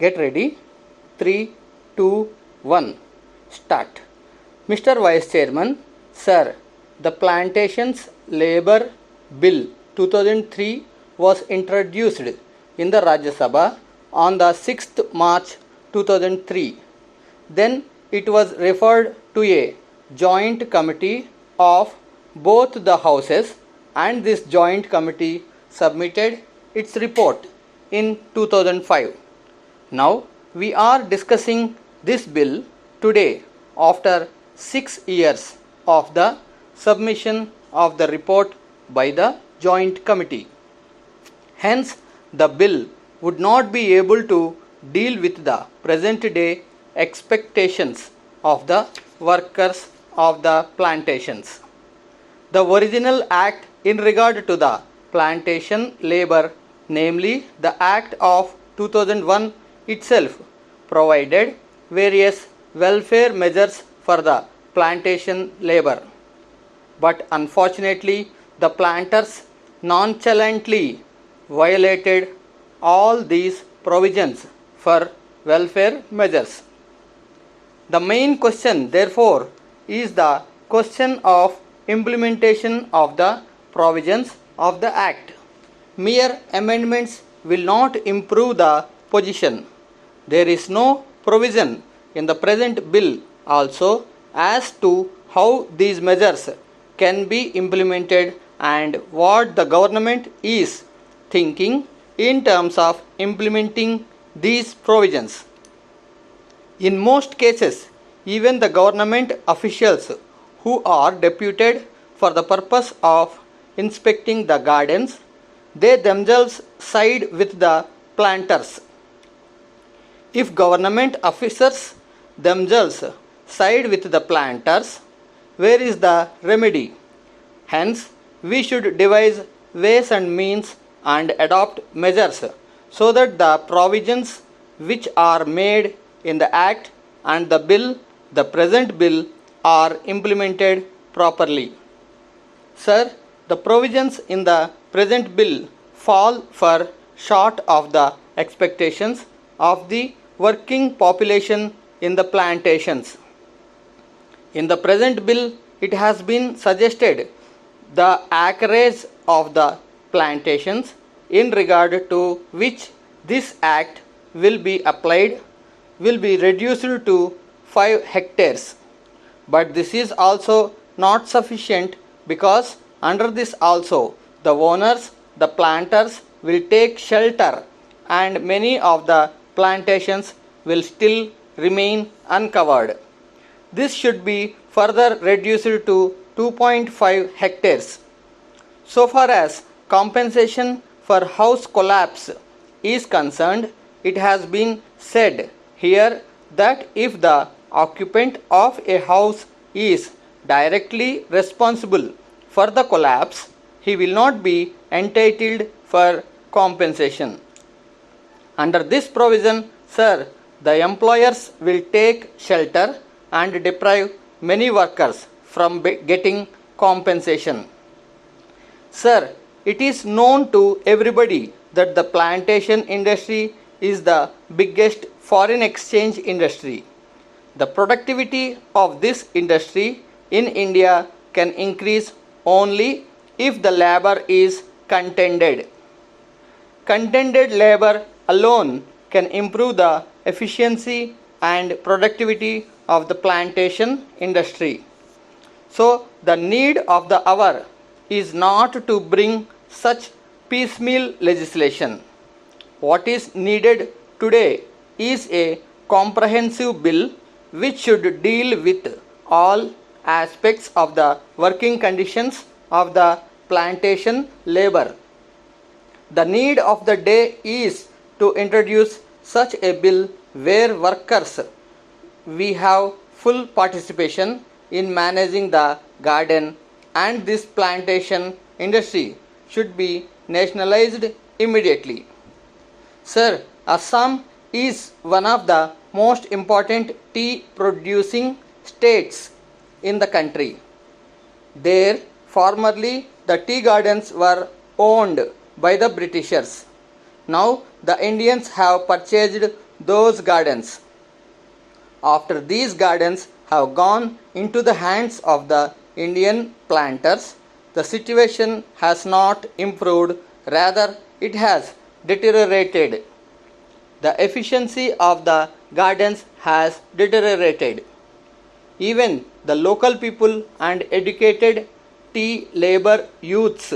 Get ready. 3, 2, 1. Start. Mr. Vice Chairman, Sir, the Plantations Labour Bill 2003 was introduced in the Rajya Sabha on the 6th March 2003. Then it was referred to a joint committee of both the houses, and this joint committee submitted its report in 2005. Now we are discussing this bill today after 6 years of the submission of the report by the joint committee. Hence, the bill would not be able to deal with the present day expectations of the workers of the plantations. The original act in regard to the plantation labor, namely the Act of 2001 itself, provided various welfare measures for the plantation labor. But unfortunately, the planters nonchalantly violated all these provisions for welfare measures. The main question, therefore, is the question of implementation of the provisions of the Act. Mere amendments will not improve the position. There is no provision in the present bill also as to how these measures can be implemented and what the government is thinking in terms of implementing these provisions. In most cases, even the government officials who are deputed for the purpose of inspecting the gardens, they themselves side with the planters. If government officers themselves side with the planters, where is the remedy? Hence, we should devise ways and means and adopt measures so that the provisions which are made in the Act and the bill, the present bill, are implemented properly. Sir, the provisions in the present bill fall far short of the expectations of the working population in the plantations. In the present bill, it has been suggested the acreage of the plantations in regard to which this Act will be applied will be reduced to 5 hectares. But this is also not sufficient, because under this also the owners, the planters, will take shelter and many of the plantations will still remain uncovered. This should be further reduced to 2.5 hectares. So far as compensation for house collapse is concerned, it has been said here that if the occupant of a house is directly responsible for the collapse, he will not be entitled for compensation. Under this provision, sir, the employers will take shelter and deprive many workers from getting compensation. Sir, it is known to everybody that the plantation industry is the biggest foreign exchange industry. The productivity of this industry in India can increase only if the labor is contented. Contented labor alone can improve the efficiency and productivity of the plantation industry. So, the need of the hour is not to bring such piecemeal legislation. What is needed today is a comprehensive bill which should deal with all aspects of the working conditions of the plantation labor. The need of the day is to introduce such a bill where workers we have full participation in managing the garden, and this plantation industry should be nationalized immediately. Sir, Assam is one of the most important tea producing states in the country. There, formerly, the tea gardens were owned by the Britishers. Now, the Indians have purchased those gardens. After these gardens have gone into the hands of the Indian planters, the situation has not improved, rather it has deteriorated. The efficiency of the gardens has deteriorated. Even the local people and educated tea labor youths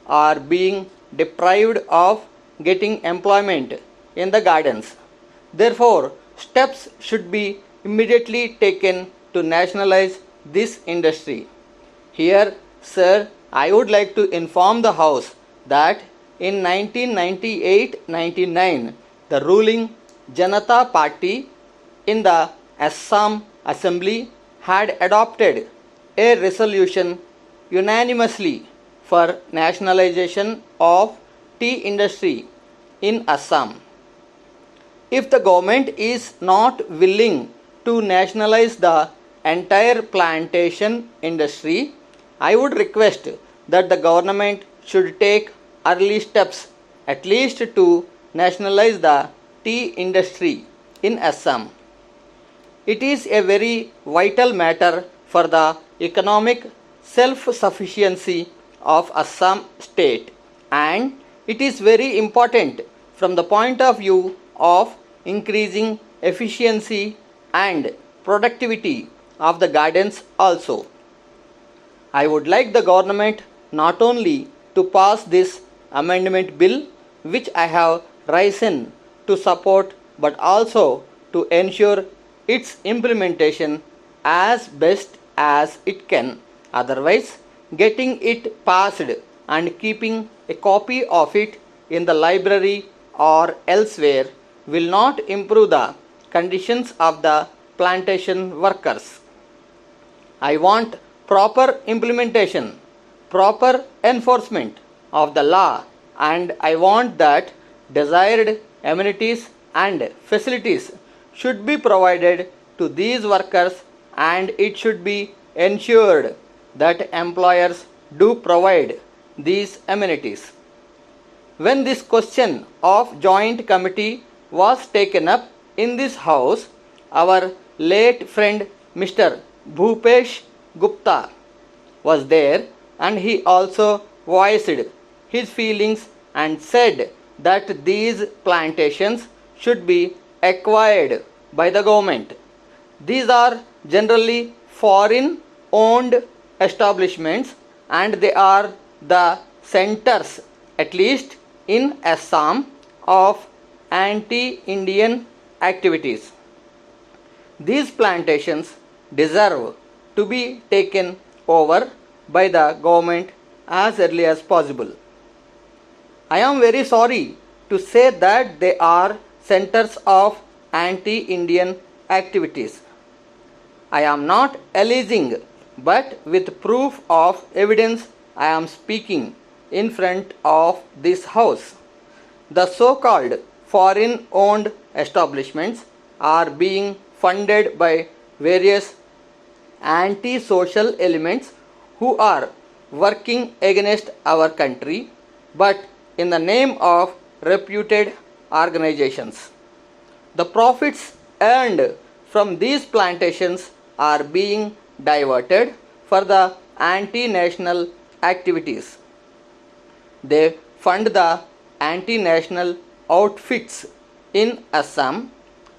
are being deprived of getting employment in the gardens. Therefore, steps should be immediately taken to nationalize this industry. Here, sir, I would like to inform the House that in 1998-99, the ruling Janata Party in the Assam Assembly had adopted a resolution unanimously for nationalization of tea industry in Assam. If the government is not willing to nationalize the entire plantation industry, I would request that the government should take early steps at least to nationalize the tea industry in Assam. It is a very vital matter for the economic self-sufficiency of Assam state, and it is very important from the point of view of increasing efficiency and productivity of the gardens also. I would like the government not only to pass this amendment bill which I have risen to support, but also to ensure its implementation as best as it can. Otherwise, getting it passed and keeping a copy of it in the library or elsewhere will not improve the conditions of the plantation workers. I want proper implementation, proper enforcement of the law, and I want that desired amenities and facilities should be provided to these workers, and it should be ensured that employers do provide these amenities. When this question of joint committee was taken up in this house, our late friend Mr. Bhupesh Gupta was there, and he also voiced his feelings and said that these plantations should be acquired by the government. These are generally foreign owned establishments, and they are the centers, at least in Assam, of anti-Indian activities. These plantations deserve to be taken over by the government as early as possible. I am very sorry to say that they are centers of anti-Indian activities. I am not alleging, but with proof of evidence I am speaking in front of this house. The so-called foreign owned establishments are being funded by various anti-social elements who are working against our country, but in the name of reputed organizations. The profits earned from these plantations are being diverted for the anti-national activities. They fund the anti-national outfits in Assam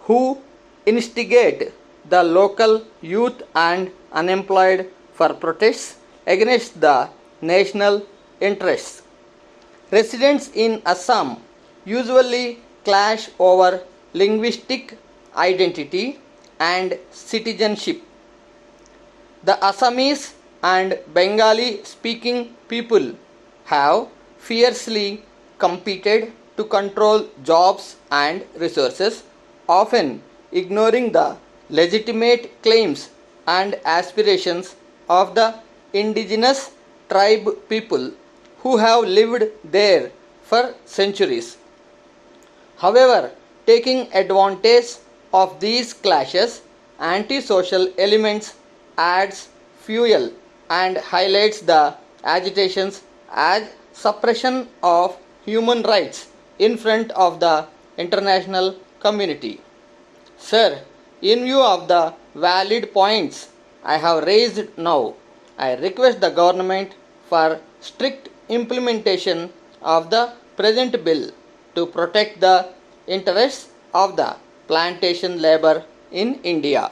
who instigate the local youth and unemployed for protests against the national interests. Residents in Assam usually clash over linguistic identity and citizenship. The Assamese and Bengali speaking people have fiercely competed to control jobs and resources, often ignoring the legitimate claims and aspirations of the indigenous tribe people who have lived there for centuries. However, taking advantage of these clashes, anti-social elements adds fuel and highlights the agitations as suppression of human rights in front of the international community. Sir, in view of the valid points I have raised now, I request the government for strict implementation of the present bill to protect the interests of the plantation labor in India.